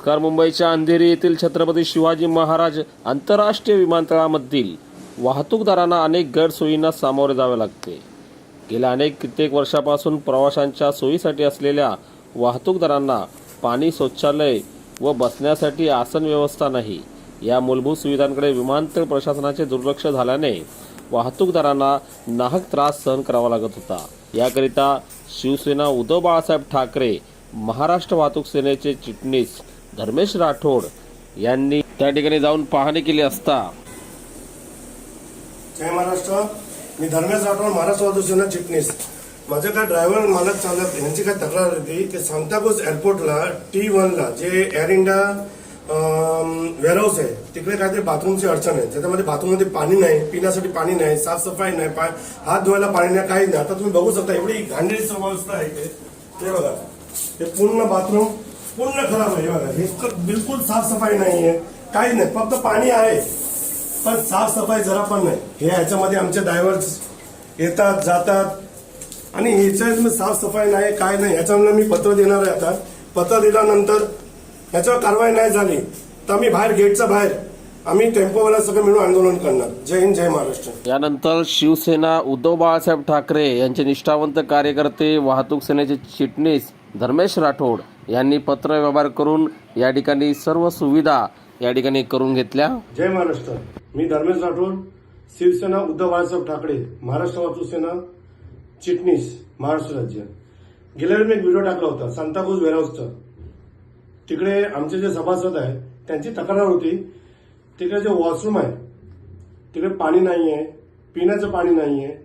नमस्कार. मुंबईच्या अंधेरी येथील छत्रपती शिवाजी महाराज आंतरराष्ट्रीय विमानतळामधील वाहतूकदारांना अनेक गैरसोयींना सामोरे जावे लागते. गेल्या कित्येक वर्षापासून प्रवाशांच्या सोयीसाठी असलेल्या वाहतूकदारांना पाणी, शौचालय व बसण्यासाठी आसन व्यवस्था नाही. या मूलभूत सुविधांकडे विमानतळ प्रशासनाचे दुर्लक्ष झाल्याने वाहतूकदारांना नाहक त्रास सहन करावा लागत होता. याकरिता शिवसेना उद्धव बाळासाहेब ठाकरे, महाराष्ट्र वाहतूक सेनेचे चिटणीस धर्मेश राठोड यांनी त्या ठिकाणी जाऊन पाहणी केली असता. जय महाराष्ट्र. मी धर्मेश राठोड, महाराष्ट्र वाहतूक सेना चिटणीस. माझे काय ड्रायव्हर मालक चालक यांची काय तक्रार होती की सांताक्रूज एअरपोर्टला T1ला जे एअर इंडिया वेअरहाऊस आहे तिकडे काहीतरी बाथरूमची अडचण आहे. त्याच्यामध्ये बाथरूममध्ये पाणी नाही, पिण्यासाठी पाणी नाही, साफसफाई नाही, हात धुवायला पाणी नाही, काही नाही. आता तुम्ही बघू शकता एवढी घाणेरडी अवस्था आहे ते बघा. हे पूर्ण बाथरूम पूर्ण खराब आहे. बघा हे बिलकुल साफसफाई नाहीये, काही नाही, फक्त पाणी आहे पण साफसफाई जरा पण नाही. हे ह्याच्यामध्ये आमचे ड्रायव्हर्स येतात जातात आणि ह्याच्यात साफसफाई नाही, काय नाही. ह्याच्यामुळे मी पत्र देणार आहे. आता पत्र दिल्यानंतर ह्याच्यावर कारवाई नाही झाली तर आम्ही बाहेर गेटच्या बाहेर आम्ही टेम्पोवाला सगळं मिळून आंदोलन करणार. जय हिंद, जय महाराष्ट्र. यानंतर शिवसेना उद्धव बाळासाहेब ठाकरे यांचे निष्ठावंत कार्यकर्ते, वाहतूक सेनेचे चिटणीस धर्मेश राठोड यांनी पत्र व्यवहार करून या ठिकाणी सर्व सुविधा या ठिकाणी करून घेतल्या. जय महाराष्ट्र. मी धर्मेश राठोड, शिवसेना उद्धव बाळासाहेब ठाकरे, महाराष्ट्र वाहतूक सेना चिटणीस, महाराष्ट्र राज्य. गेल्या वेळी मी एक व्हिडिओ टाकला होता सांताक्रूज वेअरहाऊसचा. तिकडे आमचे जे सभासद आहेत त्यांची तक्रार होती तिकडे जे वॉशरूम आहे तिकडे पाणी नाहीये, पिण्याचं पाणी नाहीये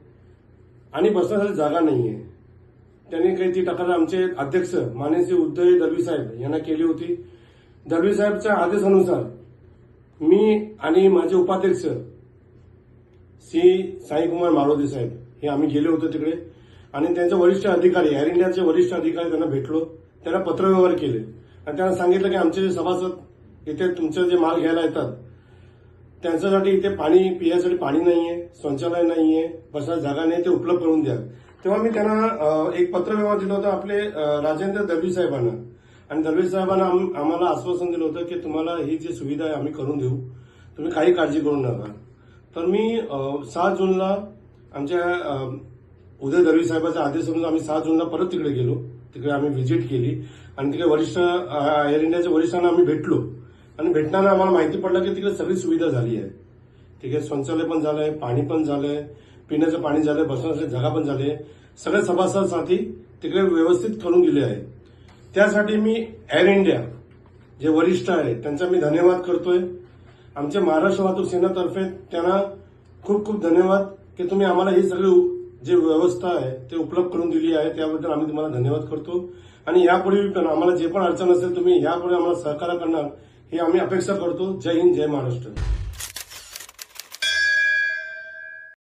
आणि बसण्यासाठी जागा नाहीये. त्यांनी काही ती तक्रार आमचे अध्यक्ष माननीय उद्धव दळवी साहेब यांना केली होती. दळवी साहेबच्या आदेशानुसार मी आणि माझे उपाध्यक्ष साईकुमार मारोदे साहेब हे आम्ही गेले होतो तिकडे आणि त्यांचे वरिष्ठ अधिकारी, एअर इंडियाचे वरिष्ठ अधिकारी त्यांना भेटलो. त्यांना पत्रव्यवहार केले आणि त्यांना सांगितलं की आमचे जे सभासद इथे तुमचे जे माल घ्यायला येतात त्यांच्यासाठी इथे पाणी पिण्यासाठी पाणी नाहीये, शौचालय नाहीये, बसायला जागा नाही, ते उपलब्ध करून द्या. तेव्हा मी त्यांना एक पत्रव्यवहार दिला होता आपले राजेंद्र दळवी साहेबांना आणि दळवी साहेबांना आम्हाला आश्वासन दिलं होतं की तुम्हाला ही जी सुविधा आहे आम्ही करून देऊ, तुम्ही काही काळजी करू नका. तर मी 7 जूनला आमच्या उदय दळवी साहेबांच्या आदेशानुसार आम्ही 7 जूनला परत तिकडे गेलो. तिकडे आम्ही व्हिजिट केली आणि तिकडे वरिष्ठ एअर इंडियाच्या वरिष्ठांना आम्ही भेटलो आणि भेटताना आम्हाला माहिती पडलं की तिकडे सगळी सुविधा झाली आहे. तिकडे शौचालय पण झालंय, पाणी पण झालंय, पिण्याचं पाणी झालंय, बसण्यासाठी जागा पण झाली आहे. सगळे सभासदांसाठी तिकडे व्यवस्थित करून दिले आहे. त्यासाठी मी एअर इंडिया जे वरिष्ठ आहे त्यांचा मी धन्यवाद करतोय. आमच्या महाराष्ट्र वाहतूक सेनेतर्फे त्यांना खूप खूप धन्यवाद की तुम्ही आम्हाला ही सगळी जी व्यवस्था आहे ते उपलब्ध करून दिली आहे. त्याबद्दल आम्ही तुम्हाला धन्यवाद करतो आणि यापुढे पण आम्हाला जे पण अडचण असेल तुम्ही यापुढे आम्हाला सहकार्य करणार ही आम्ही अपेक्षा करतो. जय हिंद, जय महाराष्ट्र.